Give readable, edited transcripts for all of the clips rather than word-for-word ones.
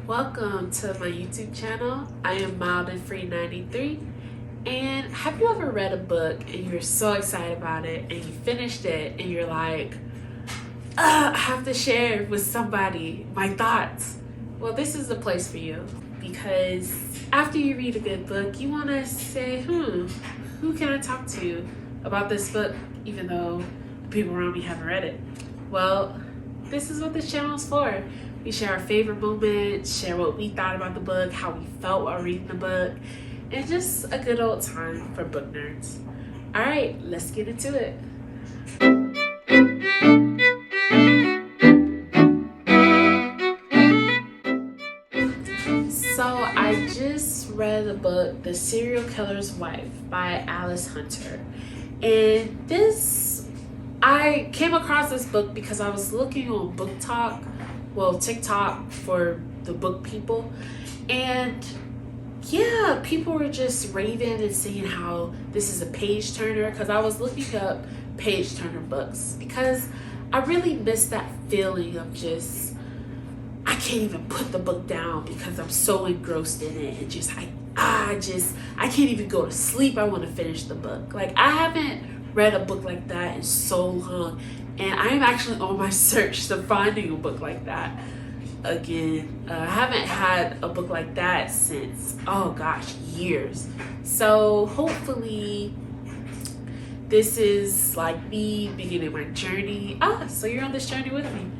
Welcome to my YouTube channel. I am Mild and Free 93. And have you ever read a book and you're so excited about it and you finished it and you're like, I have to share with somebody my thoughts? Well, this is the place for you, because after you read a good book, you want to say, who can I talk to about this book, even though the people around me haven't read it? Well, this is what this channel is for. We share our favorite moments, share what we thought about the book, how we felt while reading the book, and just a good old time for book nerds. All right, let's get into it. So I just read the book The Serial Killer's Wife by Alice Hunter. And I came across this book because I was looking on TikTok for the book people. And yeah, people were just raving and saying how this is a page turner, because I was looking up page turner books because I really miss that feeling of just, I can't even put the book down because I'm so engrossed in it, and I can't even go to sleep. I want to finish the book. Like, I haven't read a book like that in so long, and I am actually on my search to finding a book like that again. I haven't had a book like that since, oh gosh, years. So hopefully this is like me beginning my journey. So you're on this journey with me.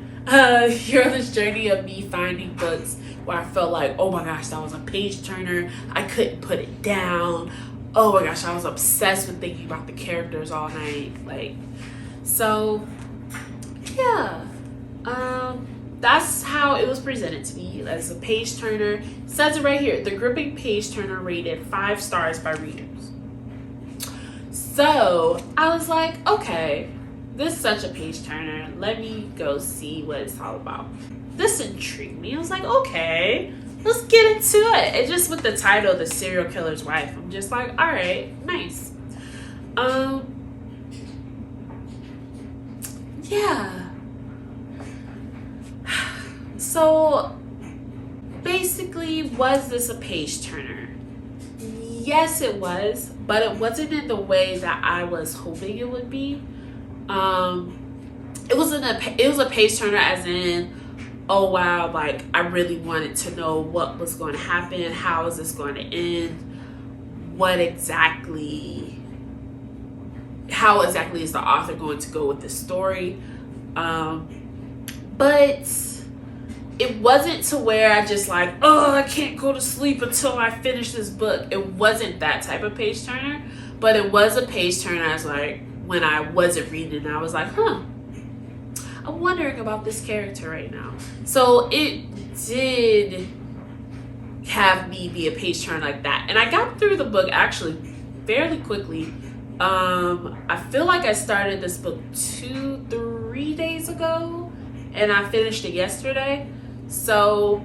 You're on this journey of me finding books where I felt like, oh my gosh, that was a page turner. I couldn't put it down. Oh my gosh, I was obsessed with thinking about the characters all night. So yeah. That's how it was presented to me, as a page turner. It says it right here. The gripping page turner rated 5 stars by readers. So I was like, okay, this is such a page turner. Let me go see what it's all about. This intrigued me. I was like, okay, let's get into it. And just with the title, The Serial Killer's Wife, I'm just like, all right, nice. Yeah. So basically, was this a page turner? Yes, it was, but it wasn't in the way that I was hoping it would be. It was a page turner as in, oh wow, like I really wanted to know what was going to happen, how is this going to end, how exactly is the author going to go with the story. But it wasn't to where I just like, I can't go to sleep until I finish this book. It wasn't that type of page turner, but it was a page turner. I was like, when I wasn't reading, I was like, I'm wondering about this character right now. So it did have me be a page turner like that. And I got through the book actually fairly quickly. I feel like I started this book 2-3 days ago, and I finished it yesterday. So,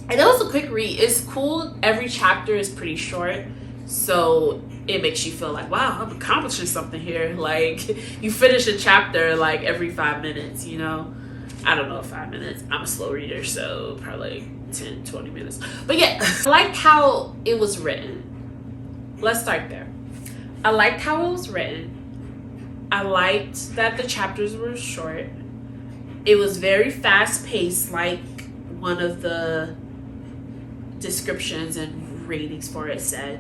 and it was a quick read. It's cool. Every chapter is pretty short, so it makes you feel like, wow, I'm accomplishing something here. Like, you finish a chapter like every 5 minutes, you know? I don't know, 5 minutes. I'm a slow reader, so probably like 10-20 minutes. But yeah, I liked how it was written. Let's start there. I liked how it was written. I liked that the chapters were short. It was very fast-paced, like one of the descriptions and ratings for it said.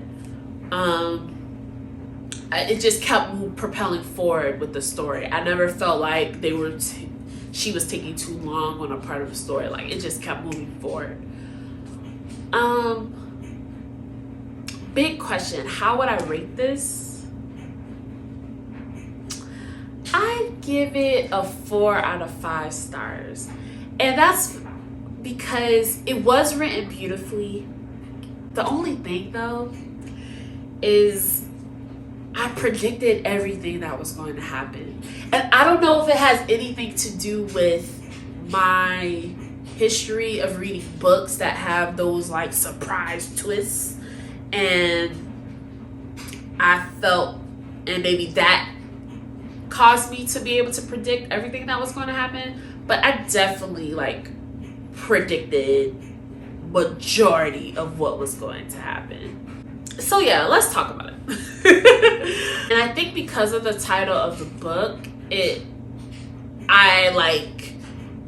It just kept propelling forward with the story. I never felt like she was taking too long on a part of the story. Like, it just kept moving forward. Big question. How would I rate this? I give it a 4 out of 5 stars. And that's because it was written beautifully. The only thing though is I predicted everything that was going to happen. And I don't know if it has anything to do with my history of reading books that have those like surprise twists. And I felt, and maybe that caused me to be able to predict everything that was going to happen. But I definitely like predicted majority of what was going to happen. So yeah, let's talk about it. And I think because of the title of the book, I like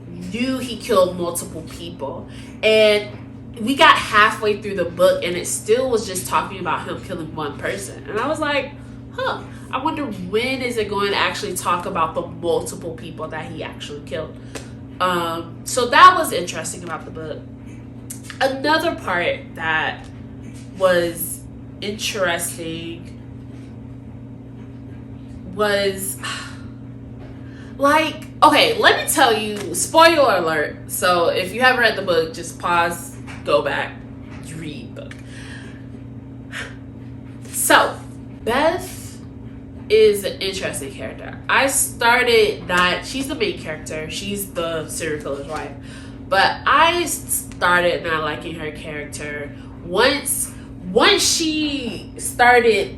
knew he killed multiple people. And we got halfway through the book and it still was just talking about him killing one person. And I was like, I wonder when is it going to actually talk about the multiple people that he actually killed. So that was interesting about the book. Another part that was interesting was like, okay, let me tell you, spoiler alert. So if you haven't read the book, just pause, go back, read the book. So Beth is an interesting character. I started not, she's the main character, she's the serial killer's wife, but I started not liking her character once she started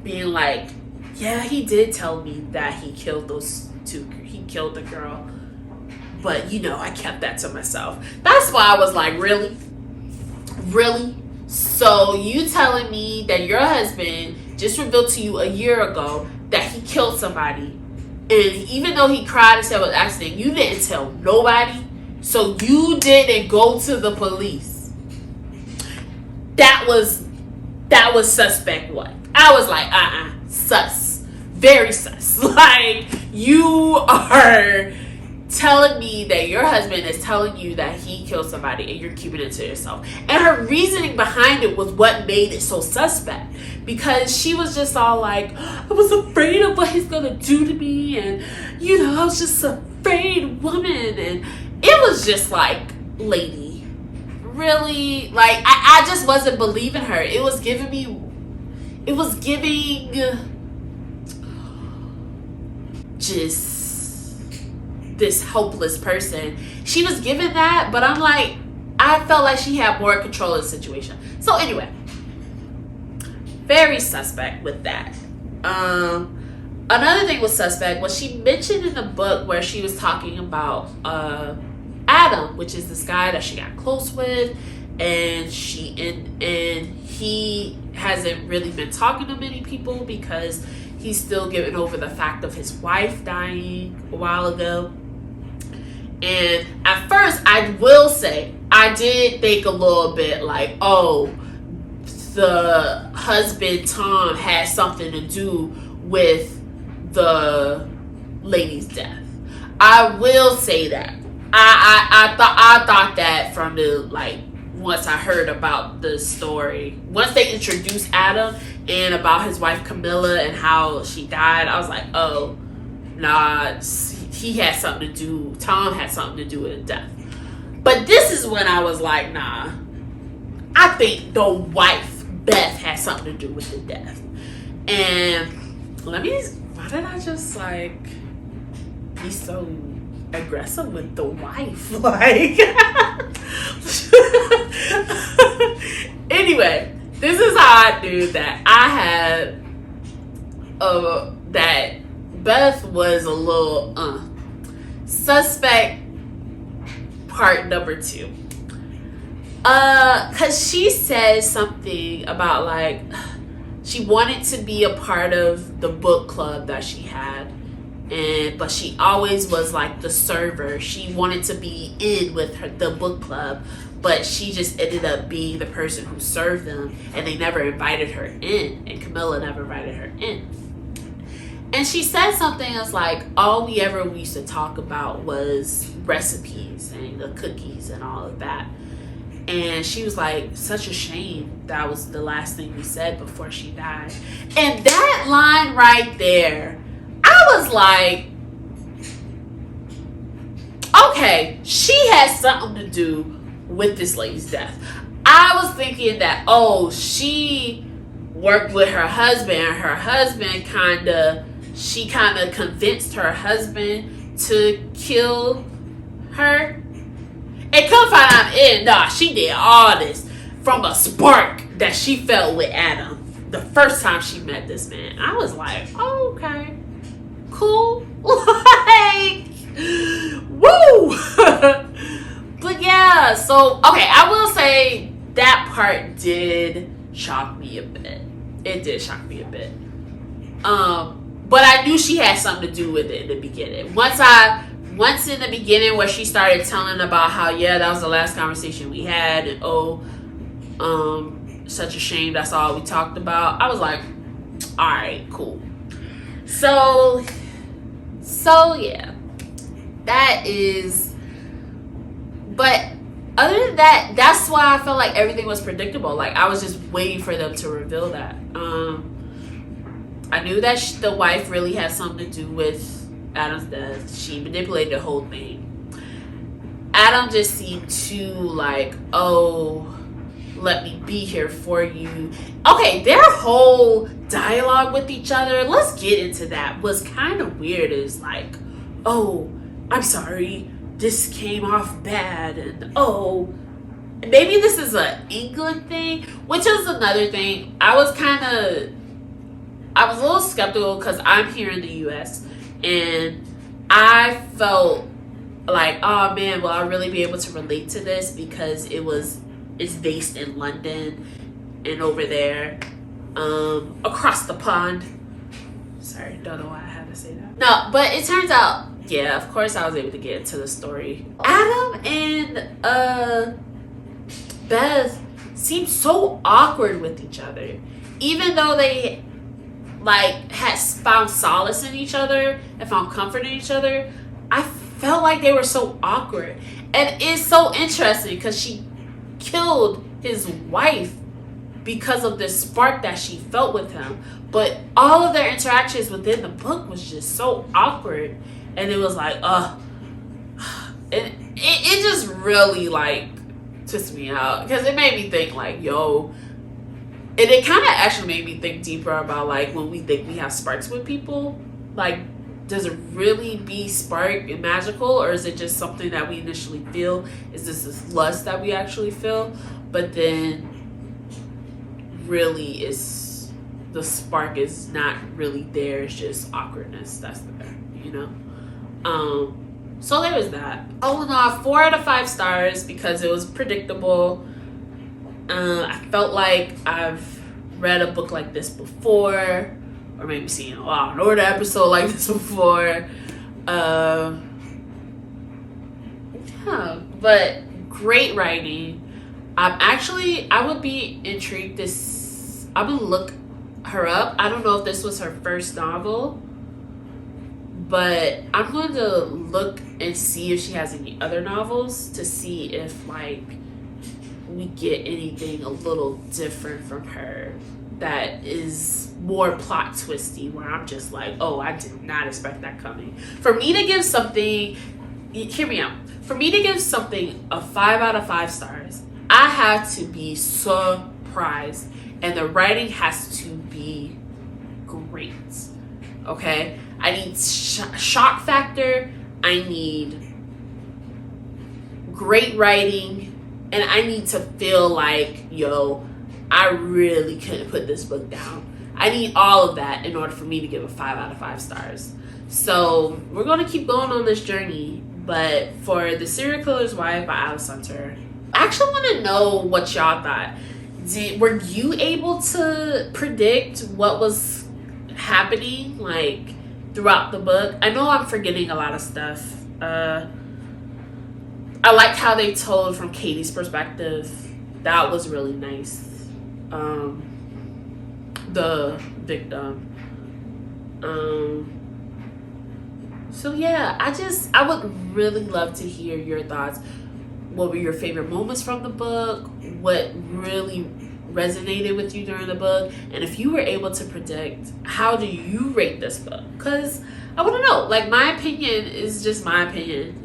being like, yeah, he did tell me that he killed those two, he killed the girl, but you know, I kept that to myself. That's why I was like, really? So you telling me that your husband just revealed to you a year ago that he killed somebody, and even though he cried and said it was an accident, you didn't tell nobody? So you didn't go to the police? That was suspect one. I was like, sus. Very sus. Like, you are telling me that your husband is telling you that he killed somebody and you're keeping it to yourself. And her reasoning behind it was what made it so suspect, because she was just all like, I was afraid of what he's gonna do to me, and you know, I was just afraid woman. And it was just like, lady, really? Like, I just wasn't believing her. It was giving just this hopeless person. She was given that, but I'm like, I felt like she had more control of the situation. So anyway, very suspect with that. Another thing was suspect was she mentioned in the book where she was talking about Adam, which is this guy that she got close with, and he hasn't really been talking to many people because he's still getting over the fact of his wife dying a while ago. And at first, I will say, I did think a little bit like, oh, the husband, Tom, had something to do with the lady's death. I will say that. I thought that from the, like, once I heard about the story. Once they introduced Adam and about his wife Camilla and how she died, I was like, oh, nah, he had something to do, Tom had something to do with the death. But this is when I was like, nah, I think the wife, Beth, had something to do with the death. And why did I just like be so aggressive with the wife? Like, anyway, this is how I knew that I had that Beth was a little suspect. Part number 2, cause she said something about like she wanted to be a part of the book club that she had, but she always was like the server. She wanted to be in with the book club, but she just ended up being the person who served them, and they never invited her in, and Camilla never invited her in. And she said something that's like, all we used to talk about was recipes and the cookies and all of that. And she was like, such a shame that was the last thing we said before she died. And that line right there, I was like, okay, she has something to do with this lady's death. I was thinking that, oh, she worked with her husband, and her husband she kind of convinced her husband to kill her. And come find out, she did all this from a spark that she felt with Adam the first time she met this man. I was like, oh, okay, cool. Like, woo. But yeah, so okay, I will say that part did shock me a bit. It did shock me a bit. But I knew she had something to do with it in the beginning. Once in the beginning where she started telling about how, yeah, that was the last conversation we had, and such a shame, that's all we talked about. I was like, alright, cool. So yeah. That is, but other than that, that's why I felt like everything was predictable. Like, I was just waiting for them to reveal that. I knew that the wife really had something to do with Adam's death. She manipulated the whole thing. Adam just seemed too like, oh, let me be here for you. Okay, their whole dialogue with each other, let's get into that, was kind of weird. Is like, oh, I'm sorry, this came off bad, and oh, maybe this is a England thing, which is another thing. I was a little skeptical because I'm here in the US, and I felt like, oh man, will I really be able to relate to this because it's based in London and over there, across the pond. Sorry, don't know why I had to say that. No, but it turns out, yeah, of course I was able to get into the story. Adam and Beth seemed so awkward with each other, even though they like had found solace in each other and found comfort in each other. I felt like they were so awkward, and it's so interesting because she killed his wife because of the spark that she felt with him, but all of their interactions within the book was just so awkward, and it was like, it just really like twisted me out because it made me think like, yo. And it kind of actually made me think deeper about like when we think we have sparks with people, like, does it really be spark and magical, or is it just something that we initially feel? Is this lust that we actually feel, but then really is the spark is not really there? It's just awkwardness that's there, you know. So there was that. All in all, 4 out of 5 stars because it was predictable. I felt like I've read a book like this before, or maybe seen an order episode like this before. Yeah, but great writing. I would be intrigued I'm gonna look her up. I don't know if this was her first novel, but I'm going to look and see if she has any other novels to see if like we get anything a little different from her that is more plot twisty, where I'm just like, oh, I did not expect that coming. For me to give something, hear me out, for me to give something a 5 out of 5 stars, I have to be surprised, and the writing has to be great. Okay, I need shock factor, I need great writing, and I need to feel like, yo, I really couldn't put this book down. I need all of that in order for me to give a 5 out of 5 stars. So we're going to keep going on this journey. But for The Serial Killer's Wife by Alice Hunter, I actually want to know what y'all thought. Were you able to predict what was happening like throughout the book? I know I'm forgetting a lot of stuff. I liked how they told from Katie's perspective. That was really nice. The victim. So yeah, I would really love to hear your thoughts. What were your favorite moments from the book? What really resonated with you during the book? And if you were able to predict, how do you rate this book? Because I want to know. Like, my opinion is just my opinion.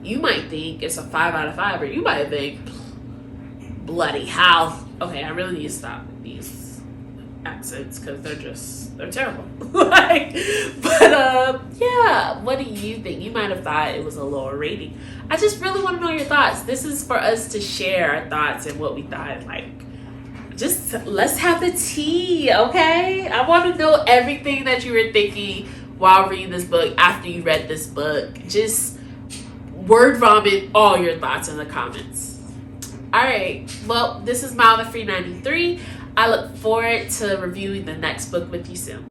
You might think it's a 5 out of 5, or you might think, bloody hell. Okay, I really need to stop these accents because they're terrible. Like, but yeah, what do you think? You might have thought it was a lower rating. I just really want to know your thoughts. This is for us to share our thoughts and what we thought. Like, just let's have the tea, okay? I want to know everything that you were thinking while reading this book, after you read this book. Just word vomit all your thoughts in the comments. Alright, well, this is Mile the Free 93. I look forward to reviewing the next book with you soon.